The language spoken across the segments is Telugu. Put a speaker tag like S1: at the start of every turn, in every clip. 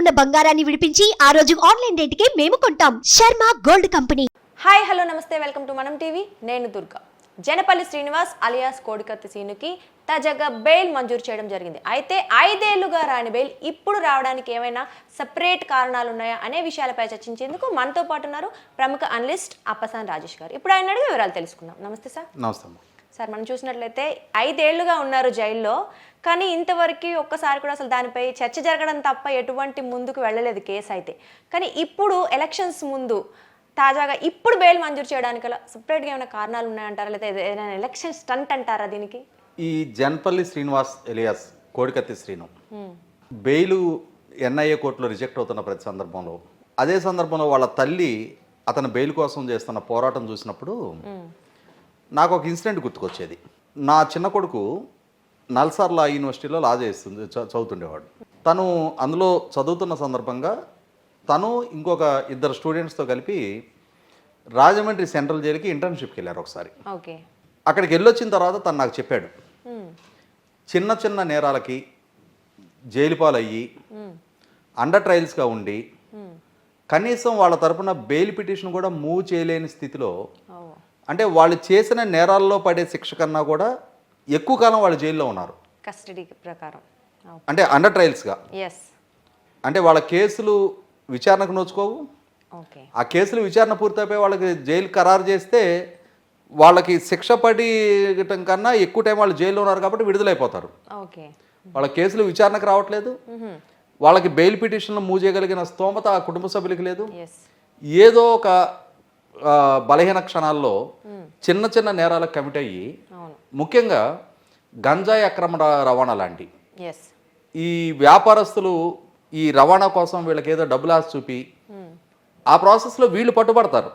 S1: ఉన్న బంగారాన్ని విడిపించి ఆ రోజు ఆన్లైన్ రేటుకే మేము కొంటాం. Sharma gold company.
S2: Hi hello నమస్తే, వెల్కమ్ టు మనం టీవీ. నేను దుర్గా. జనపల్లి శ్రీనివాస్ అలియాస్ కోడికత్తి సీనుకి తాజాగా బెయిల్ మంజూరు చేయడం జరిగింది. అయితే 5 ఏళ్లుగా రాని బెయిల్ ఇప్పుడు రావడానికి ఏమైనా సపరేట్ కారణాలు ఉన్నాయా అనే విషయాలపై చర్చించేందుకు మనతో పాటు ఉన్నారు ప్రముఖ అనలిస్ట్ అప్పసాని రాజేష్ గారు. ఇప్పుడు ఆయన అడిగి వివరాలు తెలుసుకుందాం. నమస్తే సార్.
S3: నమస్తే
S2: సార్, మనం చూసినట్లయితే 5 ఏళ్లుగా ఉన్నారు జైల్లో, కానీ ఇంతవరకు ఒక్కసారి కూడా అసలు దానిపై చర్చ జరగడం తప్ప ఎటువంటి ముందుకు వెళ్ళలేదు కేసు అయితే. కానీ ఇప్పుడు ఎలక్షన్స్ ముందు తాజాగా ఇప్పుడు బెయిల్ మంజూరు చేయడానికి సపరేట్గా ఏమైనా కారణాలు ఉన్నాయంటారా, లేదా ఏదైనా ఎలక్షన్ స్టంట్ అంటారా దీనికి?
S3: ఈ జనపల్లి శ్రీనివాస్ ఎలియాస్ కోడికత్తి శ్రీను బెయిలు ఎన్ఐఏ కోర్టులో రిజెక్ట్ అవుతున్న ప్రతి సందర్భంలో, అదే సందర్భంలో వాళ్ళ తల్లి అతను బెయిల్ కోసం చేస్తున్న పోరాటం చూసినప్పుడు నాకు ఒక ఇన్సిడెంట్ గుర్తుకొచ్చేది. నా చిన్న కొడుకు నల్సార్ లా యూనివర్సిటీలో లా చదువుతుండేవాడు. తను అందులో చదువుతున్న సందర్భంగా తను ఇంకొక 2 స్టూడెంట్స్తో కలిపి రాజమండ్రి సెంట్రల్ జైలుకి ఇంటర్న్షిప్కి వెళ్ళారు ఒకసారి.
S2: ఓకే.
S3: అక్కడికి వెళ్ళొచ్చిన తర్వాత తను నాకు చెప్పాడు, చిన్న చిన్న నేరాలకి జైలు పాలయ్యి అండర్ ట్రయల్స్గా ఉండి కనీసం వాళ్ళ తరపున బెయిల్ పిటిషన్ కూడా మూవ్ చేయలేని స్థితిలో, అంటే వాళ్ళు చేసిన నేరాల్లో పడే శిక్ష కన్నా కూడా ఎక్కువ కాలం వాళ్ళు జైల్లో ఉన్నారు
S2: కస్టడీ ప్రకారం,
S3: అంటే అండర్ ట్రయల్స్గా. అంటే వాళ్ళ కేసులు విచారణకు నోచుకోవు. ఆ కేసులు విచారణ పూర్తయిపోయి వాళ్ళకి జైలు ఖరారు చేస్తే వాళ్ళకి శిక్ష పడటం కన్నా ఎక్కువ టైం వాళ్ళు జైల్లో ఉన్నారు కాబట్టి విడుదలైపోతారు. వాళ్ళ కేసులు విచారణకు రావట్లేదు, వాళ్ళకి బెయిల్ పిటిషన్లు మూవ్ చేయగలిగిన స్తోమత ఆ కుటుంబ సభ్యులకి లేదు. ఏదో ఒక బలహీన క్షణాల్లో చిన్న చిన్న నేరాలకు కమిట్ అయ్యి, ముఖ్యంగా గంజాయి అక్రమ రవాణా లాంటి ఈ వ్యాపారస్తులు ఈ రవాణా కోసం వీళ్ళకి ఏదో డబ్బులు ఆశ చూపి ఆ ప్రాసెస్లో వీళ్ళు పట్టుబడతారు.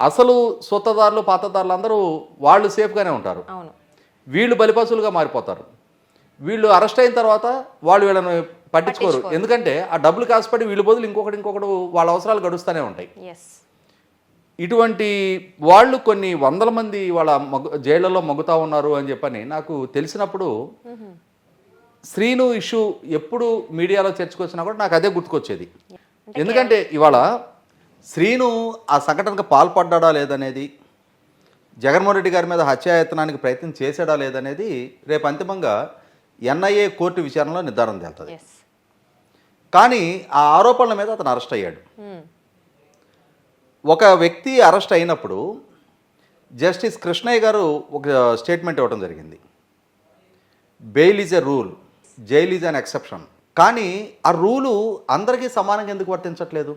S3: అసలు సొత్తదారులు పాతదారులు అందరూ వాళ్ళు సేఫ్గానే ఉంటారు, వీళ్ళు బలిపశులుగా మారిపోతారు. వీళ్ళు అరెస్ట్ అయిన తర్వాత వాళ్ళు వీళ్ళని పట్టించుకోరు, ఎందుకంటే ఆ డబ్బులు కాసుపడి వీళ్ళు బదులు ఇంకొకడు వాళ్ళ అవసరాలు గడుస్తూనే ఉంటాయి. ఇటువంటి వాళ్ళు కొన్ని వందల మంది వాళ్ళ జైళ్లలో మగ్గుతా ఉన్నారు అని చెప్పని నాకు తెలిసినప్పుడు శ్రీను ఇష్యూ ఎప్పుడు మీడియాలో చర్చకొచ్చినా కూడా నాకు అదే గుర్తుకొచ్చేది. ఎందుకంటే ఇవాళ శ్రీను ఆ సంఘటనకు పాల్పడ్డా లేదనేది, జగన్మోహన్ రెడ్డి గారి మీద హత్యాయత్నానికి ప్రయత్నం చేశాడా లేదనేది రేపు అంతిమంగా ఎన్ఐఏ కోర్టు విచారణలో నిర్ధారణ తేలుతుంది. కానీ ఆ ఆరోపణల మీద అతను అరెస్ట్ అయ్యాడు. ఒక వ్యక్తి అరెస్ట్ అయినప్పుడు జస్టిస్ కృష్ణయ్య గారు ఒక స్టేట్మెంట్ ఇవ్వడం జరిగింది, bail is a rule, jail is an exception. కానీ ఆ రూలు అందరికీ సమానంగా ఎందుకు వర్తించట్లేదు?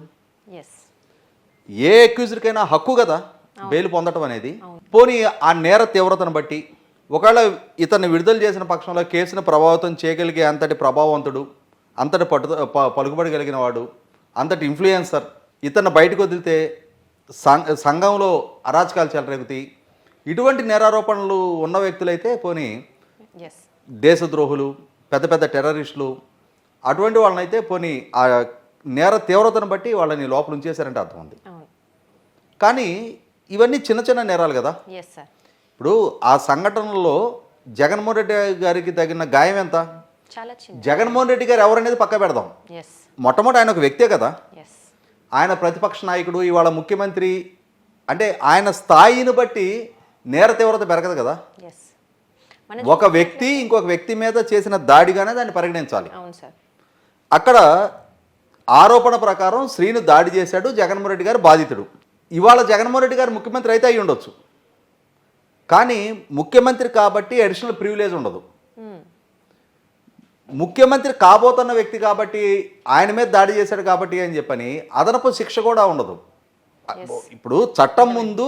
S3: ఏ అక్యూజ్డ్కైనా హక్కు కదా బెయిల్ పొందడం అనేది. పోనీ ఆ నేర తీవ్రతను బట్టి ఒకవేళ ఇతన్ని విడుదల చేసిన పక్షంలో కేసును ప్రభావితం చేయగలిగే అంతటి ప్రభావవంతుడు, అంతటి పలుకుబడి కలిగిన వాడు, అంతటి ఇన్ఫ్లుయెన్సర్, ఇతన్ని బయటకు వదిలితే సంఘంలో అరాచకాలు చెలరేగుతాయి, ఇటువంటి నేరారోపణలు ఉన్న వ్యక్తులైతే పోనీ దేశద్రోహులు, పెద్ద పెద్ద టెర్రరిస్టులు, అటువంటి వాళ్ళనైతే పోనీ ఆ నేర తీవ్రతను బట్టి వాళ్ళని లోపల ఉంచేశారంటే అర్థం ఉంది. కానీ ఇవన్నీ చిన్న చిన్న నేరాలు కదా. ఇప్పుడు ఆ సంఘటనలో జగన్మోహన్ రెడ్డి గారికి తగిన గాయం ఎంత? జగన్మోహన్ రెడ్డి గారు ఎవరనేది పక్క పెడదాం, మొట్టమొదటి ఆయన ఒక వ్యక్తే కదా. ఆయన ప్రతిపక్ష నాయకుడు, ఇవాళ ముఖ్యమంత్రి, అంటే ఆయన స్థాయిని బట్టి నేర తీవ్రత పెరగదు కదా. ఒక వ్యక్తి ఇంకొక వ్యక్తి మీద చేసిన దాడిగానే దాన్ని పరిగణించాలి. అక్కడ ఆరోపణ ప్రకారం శ్రీను దాడి చేశాడు, జగన్మోహన్ రెడ్డి గారు బాధితుడు. ఇవాళ జగన్మోహన్ రెడ్డి గారు ముఖ్యమంత్రి అయితే అయి ఉండొచ్చు, కానీ ముఖ్యమంత్రి కాబట్టి అడిషనల్ ప్రివిలేజ్ ఉండదు. ముఖ్యమంత్రి కాబోతున్న వ్యక్తి కాబట్టి ఆయన మీద దాడి చేశాడు కాబట్టి అని చెప్పని అదనపు శిక్ష కూడా ఉండదు. ఇప్పుడు చట్టం ముందు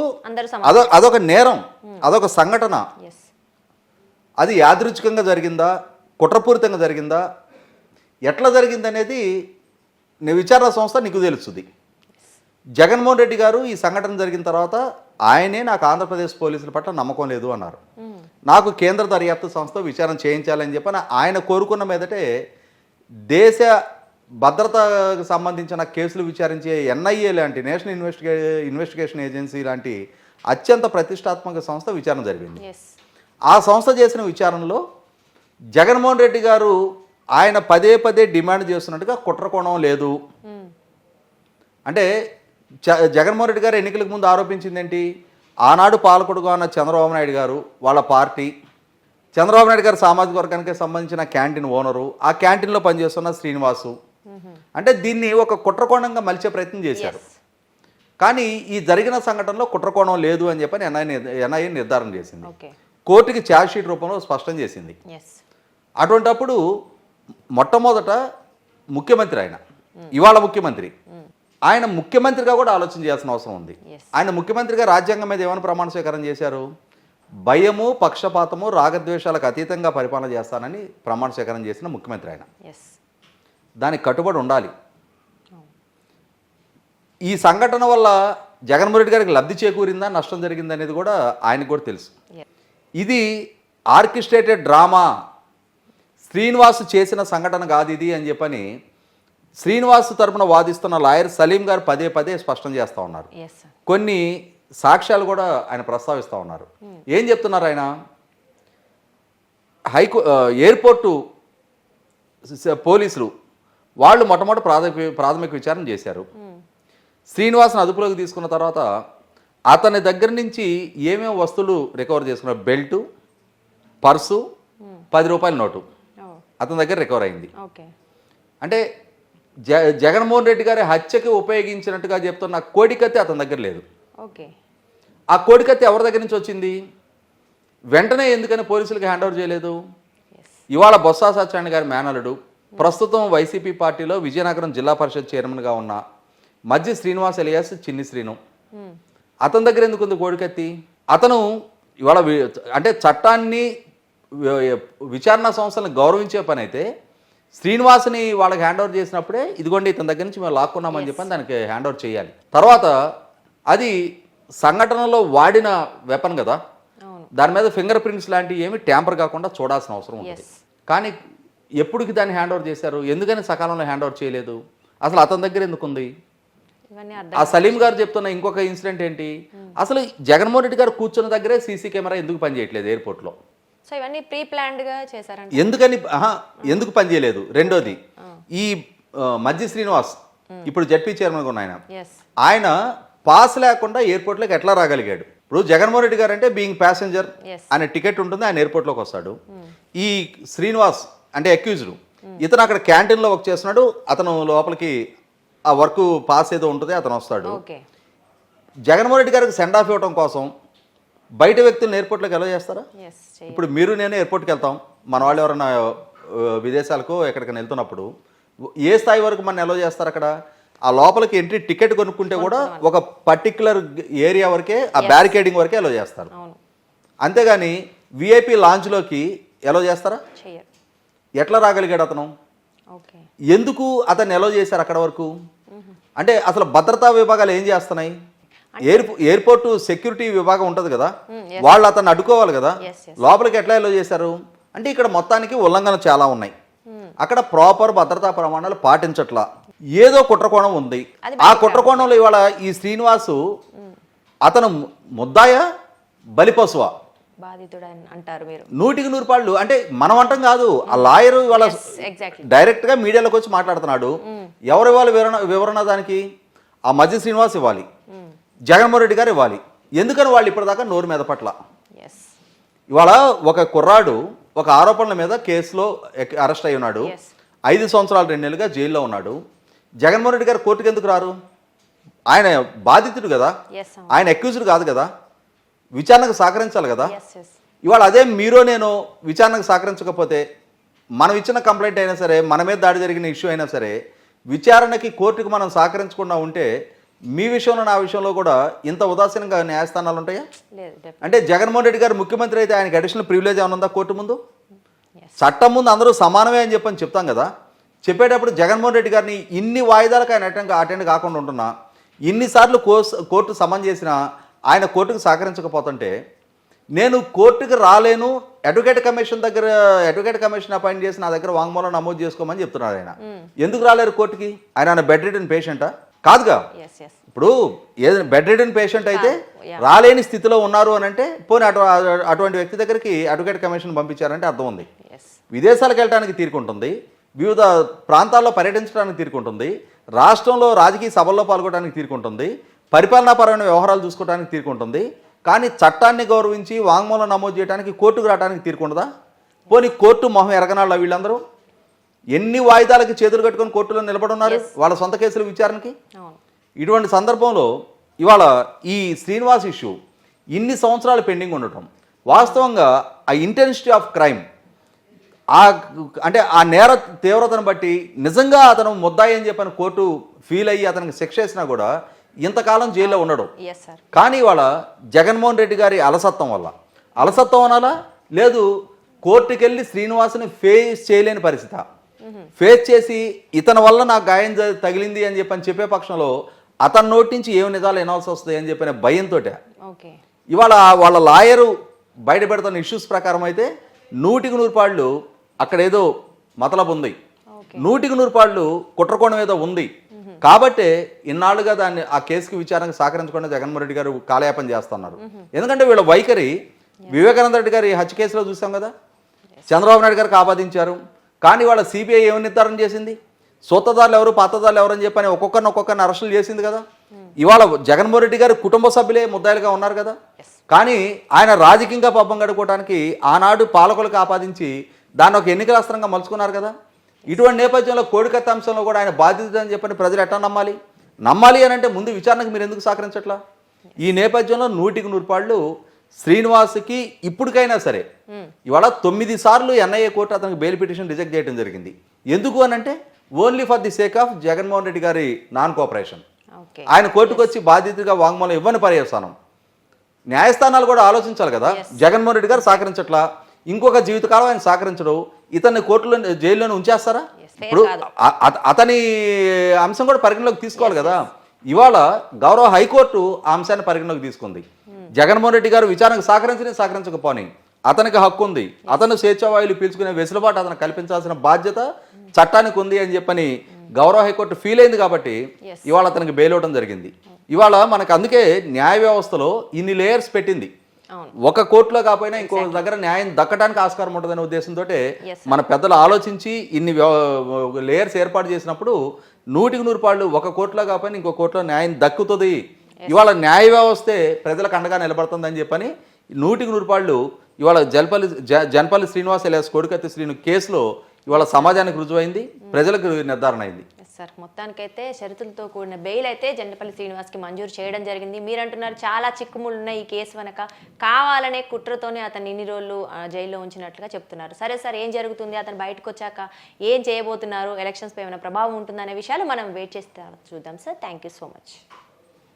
S3: అదొక నేరం, అదొక సంఘటన. అది యాదృచ్ఛికంగా జరిగిందా, కుట్రపూరితంగా జరిగిందా, ఎట్లా జరిగిందనేది విచారణ సంస్థ నీకు తెలుస్తుంది. జగన్మోహన్ రెడ్డి గారు ఈ సంఘటన జరిగిన తర్వాత ఆయనే నాకు ఆంధ్రప్రదేశ్ పోలీసుల పట్ల నమ్మకం లేదు అన్నారు. నాకు కేంద్ర దర్యాప్తు సంస్థ విచారణ చేయించాలని చెప్పని ఆయన కోరుకున్న మీదటే దేశ భద్రతకు సంబంధించిన కేసులు విచారించే ఎన్ఐఏ లాంటి నేషనల్ ఇన్వెస్టిగేషన్ ఏజెన్సీ లాంటి అత్యంత ప్రతిష్టాత్మక సంస్థ విచారణ జరిగింది. ఆ సంస్థ చేసిన విచారణలో జగన్మోహన్ రెడ్డి గారు ఆయన పదే పదే డిమాండ్ చేస్తున్నట్టుగా కుట్రకోణం లేదు. అంటే జగన్మోహన్ రెడ్డి గారు ఎన్నికలకు ముందు ఆరోపించింది ఏంటి? ఆనాడు పాలకుడుగా ఉన్న చంద్రబాబు నాయుడు గారు వాళ్ళ పార్టీ, చంద్రబాబు నాయుడు గారు సామాజిక వర్గానికి సంబంధించిన క్యాంటీన్ ఓనరు, ఆ క్యాంటీన్లో పనిచేస్తున్న శ్రీనివాసు. అంటే దీన్ని ఒక కుట్రకోణంగా మలిచే ప్రయత్నం చేశారు. కానీ ఈ జరిగిన సంఘటనలో కుట్రకోణం లేదు అని చెప్పని ఎన్ఐఏ నిర్ధారణ చేసింది. కోర్టుకి ఛార్జ్ షీట్ రూపంలో స్పష్టం చేసింది. అటువంటప్పుడు మొట్టమొదట ముఖ్యమంత్రి, ఇవాళ ముఖ్యమంత్రి, ఆయన ముఖ్యమంత్రిగా కూడా ఆలోచన చేయాల్సిన అవసరం ఉంది. ఆయన ముఖ్యమంత్రిగా రాజ్యాంగం మీద ఏమైనా ప్రమాణ స్వీకారం చేశారు? భయము, పక్షపాతము, రాగద్వేషాలకు అతీతంగా పరిపాలన చేస్తానని ప్రమాణ స్వీకారం చేసిన ముఖ్యమంత్రి ఆయన. దానికి కట్టుబడి ఉండాలి. ఈ సంఘటన వల్ల జగన్మోహన్ రెడ్డి గారికి లబ్ధి చేకూరిందా, నష్టం జరిగిందా అనేది కూడా ఆయనకు కూడా తెలుసు. ఇది ఆర్కెస్ట్రేటెడ్ డ్రామా, శ్రీనివాస్ చేసిన సంఘటన కాదు ఇది అని చెప్పని శ్రీనివాస్ తరపున వాదిస్తున్న లాయర్ సలీం గారు పదే పదే స్పష్టం చేస్తూ ఉన్నారు. కొన్ని సాక్ష్యాలు కూడా ఆయన ప్రస్తావిస్తూ ఉన్నారు. ఏం చెప్తున్నారు ఆయన? ఎయిర్పోర్టు పోలీసులు వాళ్ళు మొట్టమొదటి ప్రాథమిక విచారణ చేశారు. శ్రీనివాస్ను అదుపులోకి తీసుకున్న తర్వాత అతని దగ్గర నుంచి ఏమేమి వస్తువులు రికవర్ చేసుకున్నారు? బెల్టు, పర్సు, 10 రూపాయల నోటు అతని దగ్గర రికవర్ అయింది. అంటే జగన్మోహన్ రెడ్డి గారి హత్యకి ఉపయోగించినట్టుగా చెప్తున్న కోడికత్తి అతని దగ్గర లేదు. ఆ కోడికత్తి ఎవరి దగ్గర నుంచి వచ్చింది? వెంటనే ఎందుకని పోలీసులకి హ్యాండ్ ఓవర్ చేయలేదు? ఇవాళ బొత్స సత్యనారాయణ గారి మేనలుడు, ప్రస్తుతం వైసీపీ పార్టీలో విజయనగరం జిల్లా పరిషత్ చైర్మన్గా ఉన్న మధ్య శ్రీనివాస్ ఎలియాస్ చిన్ని శ్రీను, అతని దగ్గర ఎందుకు ఉంది కోడికత్తి? అతను ఇవాళ అంటే చట్టాన్ని, విచారణ సంస్థలను గౌరవించే పని అయితే శ్రీనివాస్ని వాళ్ళకి హ్యాండ్ ఓవర్ చేసినప్పుడే ఇదిగోండి ఇతని దగ్గర నుంచి మేము లాక్కున్నామని చెప్పని దానికి హ్యాండ్ ఓవర్ చేయాలి. తర్వాత అది సంఘటనలో వాడిన వెపన్ కదా, దాని మీద ఫింగర్ ప్రింట్స్ లాంటివి ఏమి ట్యాంపర్ కాకుండా చూడాల్సిన అవసరం ఉంది. కానీ ఎప్పటికి దాన్ని హ్యాండ్ ఓవర్ చేశారు? ఎందుకని సకాలంలో హ్యాండ్ ఓవర్ చేయలేదు? అసలు అతని దగ్గర ఎందుకు ఉంది? ఆ సలీం గారు చెప్తున్న ఇంకొక ఇన్సిడెంట్ ఏంటి? అసలు జగన్మోహన్ రెడ్డి గారు కూర్చున్న దగ్గరే సీసీ కెమెరా ఎందుకు పనిచేయట్లేదు ఎయిర్పోర్ట్లో?
S2: సో ఇవన్నీ ప్రీ ప్లాన్డ్ గా చేశారంట.
S3: ఎందుకు పనిచేయలేదు? రెండోది, ఈ మధ్య శ్రీనివాస్ ఇప్పుడు జడ్పీ చైర్మన్గా ఉన్న ఆయన పాస్ లేకుండా ఎయిర్పోర్ట్లోకి ఎట్లా రాగలిగాడు? ఇప్పుడు జగన్మోహన్ రెడ్డి గారు అంటే బీయింగ్ ప్యాసింజర్ అనే టికెట్ ఉంటుంది, ఆయన ఎయిర్పోర్ట్లోకి వస్తాడు. ఈ శ్రీనివాస్ అంటే అక్యూజ్డ్, ఇతను అక్కడ క్యాంటీన్లో వర్క్ చేస్తున్నాడు, అతను లోపలికి ఆ వర్క్ పాస్ ఏదో ఉంటుంది, అతను వస్తాడు. జగన్మోహన్ రెడ్డి గారికి సెండ్ ఆఫ్ ఇవ్వడం కోసం బయట వ్యక్తులను ఎయిర్పోర్ట్లోకి ఎలా చేస్తారా? ఇప్పుడు మీరు నేను ఎయిర్పోర్ట్కి వెళ్తాం, మన వాళ్ళు ఎవరైనా విదేశాలకు ఎక్కడికైనా వెళ్తున్నప్పుడు ఏ స్థాయి వరకు మన ఎలా చేస్తారు? అక్కడ ఆ లోపలికి ఎంట్రీ టికెట్ కొనుక్కుంటే కూడా ఒక పర్టిక్యులర్ ఏరియా వరకే, ఆ బ్యారికేడింగ్ వరకే ఎలా చేస్తారు. అంతేగాని విఐపి లాంచ్లోకి ఎలా చేస్తారా? ఎట్లా రాగలిగాడు అతను? ఎందుకు అతన్ని ఎలా చేశారు అక్కడ వరకు? అంటే అసలు భద్రతా విభాగాలు ఏం చేస్తున్నాయి? ఎయిర్పోర్టు సెక్యూరిటీ విభాగం ఉంటుంది కదా, వాళ్ళు అతన్ని అడ్డుకోవాలి కదా, లోపలికి ఎట్లా ఎలా చేశారు? అంటే ఇక్కడ మొత్తానికి ఉల్లంఘనలు చాలా ఉన్నాయి. అక్కడ ప్రాపర్ భద్రతా ప్రమాణాలు పాటించట్లా, ఏదో కుట్రకోణం ఉంది. ఆ కుట్రకోణంలో ఇవాళ ఈ శ్రీనివాసు అతను ముద్దాయా, బలిపశువా?
S2: అంటారు మీరు
S3: 100% అంటే మనం అంటాం కాదు, ఆ లాయర్ ఇవాళ డైరెక్ట్ గా మీడియాలోకి వచ్చి మాట్లాడుతున్నాడు. ఎవరు ఇవ్వాలి వివరణ? దానికి ఆ మధ్య శ్రీనివాస్ ఇవ్వాలి, జగన్మోహన్ రెడ్డి గారు ఇవ్వాలి. ఎందుకని వాళ్ళు ఇప్పటిదాకా నోరు మీద పట్ల? ఇవాళ ఒక కుర్రాడు ఒక ఆరోపణల మీద కేసులో అరెస్ట్ అయి ఉన్నాడు, 5 సంవత్సరాలు 2 నెలలుగా జైల్లో ఉన్నాడు. జగన్మోహన్ రెడ్డి గారు కోర్టుకు ఎందుకు రారు? ఆయన బాధితుడు కదా, ఆయన అక్యూజ్డ్ కాదు కదా, విచారణకు సహకరించాలి కదా. ఇవాళ అదే మీరు నేను విచారణకు సహకరించకపోతే, మనం ఇచ్చిన కంప్లైంట్ అయినా సరే, మన మీద దాడి జరిగిన ఇష్యూ అయినా సరే, విచారణకి కోర్టుకు మనం సహకరించకుండా ఉంటే మీ విషయంలో నా విషయంలో కూడా ఇంత ఉదాసీనంగా న్యాయస్థానాలు ఉంటాయా? అంటే జగన్మోహన్ రెడ్డి గారు ముఖ్యమంత్రి అయితే ఆయనకి అడిషనల్ ప్రివిలేజ్ ఏమైనా ఉందా కోర్టు ముందు? చట్టం ముందు అందరూ సమానమే అని చెప్పని చెప్తాం కదా. చెప్పేటప్పుడు జగన్మోహన్ రెడ్డి గారిని ఇన్ని వాయిదాలకు ఆయన అటెండ్ కాకుండా ఉంటున్నా, ఇన్నిసార్లు కోర్టు సమన్ చేసినా ఆయన కోర్టుకు సహకరించకపోతుంటే, నేను కోర్టుకు రాలేను, అడ్వకేట్ కమిషన్ అపాయింట్ చేసి నా దగ్గర వాంగ్మూలం నమోదు చేసుకోమని చెప్తున్నాడు ఆయన. ఎందుకు రాలేరు కోర్టుకి? ఆయన బెడ్ రిడన్ పేషెంటా? కాదుగా. ఇప్పుడు ఏదైనా బెడ్ రిడన్ పేషెంట్ అయితే రాలేని స్థితిలో ఉన్నారు అని అంటే, పోనీ అటువంటి వ్యక్తి దగ్గరికి అడ్వకేట్ కమిషన్ పంపించారంటే అర్థం ఉంది. విదేశాలకు వెళ్ళడానికి తీరుకుంటుంది, వివిధ ప్రాంతాల్లో పర్యటించడానికి తీరుకుంటుంది, రాష్ట్రంలో రాజకీయ సభల్లో పాల్గొనడానికి తీరుకుంటుంది, పరిపాలనాపరమైన వ్యవహారాలు చూసుకోవడానికి తీరుకుంటుంది. కానీ చట్టాన్ని గౌరవించి వాంగ్మూలం నమోదు చేయడానికి కోర్టుకు రావడానికి తీరుకుంటుందా? పోనీ కోర్టు మొహం ఎరగనాళ్ళ వీళ్ళందరూ ఎన్ని వాయిదాలకి చేతులు కట్టుకొని కోర్టులో నిలబడున్నారు వాళ్ళ సొంత కేసుల విచారణకి. ఇటువంటి సందర్భంలో ఇవాళ ఈ శ్రీనివాస్ ఇష్యూ ఇన్ని సంవత్సరాలు పెండింగ్ ఉండటం, వాస్తవంగా ఆ ఇంటెన్సిటీ ఆఫ్ క్రైమ్, అంటే ఆ నేర తీవ్రతను బట్టి నిజంగా అతను ముద్దాయి అని చెప్పని కోర్టు ఫీల్ అయ్యి అతనికి శిక్ష వేసినా కూడా ఇంతకాలం జైల్లో ఉండడం. కానీ ఇవాళ జగన్మోహన్ రెడ్డి గారి అలసత్వం అనాలా, లేదు కోర్టుకి వెళ్ళి శ్రీనివాసుని ఫేస్ చేయలేని పరిస్థితి, ఫేస్ చేసి ఇతని వల్ల నాకు గాయం తగిలింది అని చెప్పే పక్షంలో అతని నోటి నుంచి ఏమి నిజాలు వినాల్సి వస్తాయి అని చెప్పిన భయంతో ఇవాళ వాళ్ళ లాయరు బయట పెడుతున్న ఇష్యూస్ ప్రకారం అయితే 100% అక్కడ ఏదో మతలబు ఉంది, 100% కుట్రకోణం ఏదో ఉంది. కాబట్టే ఇన్నాళ్ళుగా ఆ కేసుకి విచారణకు సహకరించకుండా జగన్మోహన్ రెడ్డి గారు కాలయాపన చేస్తున్నారు. ఎందుకంటే వీళ్ళ వైఖరి వివేకానంద రెడ్డి గారి హత్య కేసులో చూసాం కదా, చంద్రబాబు నాయుడు గారికి ఆపాదించారు. కానీ వాళ్ళ సిబిఐ ఏమని నిర్ధారణ చేసింది, సొత్తదారులు ఎవరు పాతదారులు ఎవరని చెప్పని ఒక్కొక్కరిని అరెస్టులు చేసింది కదా. ఇవాళ జగన్మోహన్ రెడ్డి గారి కుటుంబ సభ్యులే ముద్దాయిలుగా ఉన్నారు కదా. కానీ ఆయన రాజకీయంగా పబ్బం గడుపుకోవడానికి ఆనాడు పాలకులకు ఆపాదించి దాన్ని ఒక ఎన్నికల అస్త్రంగా మలుచుకున్నారు కదా. ఇటువంటి నేపథ్యంలో కోడికత్త అంశంలో కూడా ఆయన బాధ్యత అని చెప్పని ప్రజలు ఎట్లా నమ్మాలి అని అంటే ముందు విచారణకు మీరు ఎందుకు సహకరించట్లా? ఈ నేపథ్యంలో 100% శ్రీనివాస్కి ఇప్పటికైనా సరే ఇవాళ 9 సార్లు ఎన్ఐఏ కోర్టు అతనికి బెయిల్ పిటిషన్ రిజెక్ట్ చేయడం జరిగింది. ఎందుకు అని అంటే only for the sake of Jaganmohan Reddy గారి నాన్ కోఆపరేషన్. ఆయన కోర్టుకు వచ్చి బాధ్యతగా వాంగ్మూలం ఇవ్వని పర్యవసానం. న్యాయస్థానాలు కూడా ఆలోచించాలి కదా. జగన్మోహన్ రెడ్డి గారు సహకరించట్లా, ఇంకొక జీవితకాలం ఆయన సహకరించడు, ఇతన్ని కోర్టులో జైల్లోనే ఉంచేస్తారా? ఇప్పుడు అతని అంశం కూడా పరిగణలోకి తీసుకోవాలి కదా. ఇవాళ గౌరవ హైకోర్టు ఆ అంశాన్ని పరిగణలోకి తీసుకుంది. జగన్మోహన్ రెడ్డి గారు విచారణకు సహకరించకపోని అతనికి హక్కు ఉంది, అతను స్వేచ్ఛావాయులు పీల్చుకునే వెసులుబాటు అతను కల్పించాల్సిన బాధ్యత చట్టానికి ఉంది అని చెప్పని గౌరవ హైకోర్టు ఫీల్ అయింది. కాబట్టి ఇవాళ అతనికి బెయిల్ ఇవ్వడం జరిగింది. ఇవాళ మనకు అందుకే న్యాయ వ్యవస్థలో ఇన్ని లేయర్స్ పెట్టింది. ఒక కోర్టులో కాకపోయినా ఇంకో దగ్గర న్యాయం దక్కడానికి ఆస్కారం ఉంటుందనే ఉద్దేశంతో మన పెద్దలు ఆలోచించి ఇన్ని లేయర్స్ ఏర్పాటు చేసినప్పుడు 100% ఒక కోర్టులో కాకపోయినా ఇంకో కోర్టులో న్యాయం దక్కుతుంది. ఇవాళ న్యాయ వ్యవస్థే ప్రజలకు అండగా నిలబడుతుందని చెప్పని 100% ఇవాళ జనపల్లి శ్రీనివాస్ ఎలియాస్ కోడికత్తి శ్రీను కేసులో ఇవాళ సమాజానికి రుజువైంది, ప్రజలకు నిర్ధారణ అయింది.
S2: సార్, మొత్తానికైతే షరతులతో కూడిన బెయిల్ అయితే జనపల్లి శ్రీనివాస్కి మంజూరు చేయడం జరిగింది. మీరు అంటున్నారు చాలా చిక్కుముళ్ళు ఉన్నాయి ఈ కేసు వెనక, కావాలనే కుట్రతోనే అతను ఇన్ని రోజులు జైల్లో ఉంచినట్లుగా చెప్తున్నారు. సరే సార్, ఏం జరుగుతుంది, అతను బయటకు వచ్చాక ఏం చేయబోతున్నారు, ఎలక్షన్స్పై ఏమైనా ప్రభావం ఉంటుందనే విషయాలు మనం వెయిట్ చేస్తే చూద్దాం sir. Thank you so much.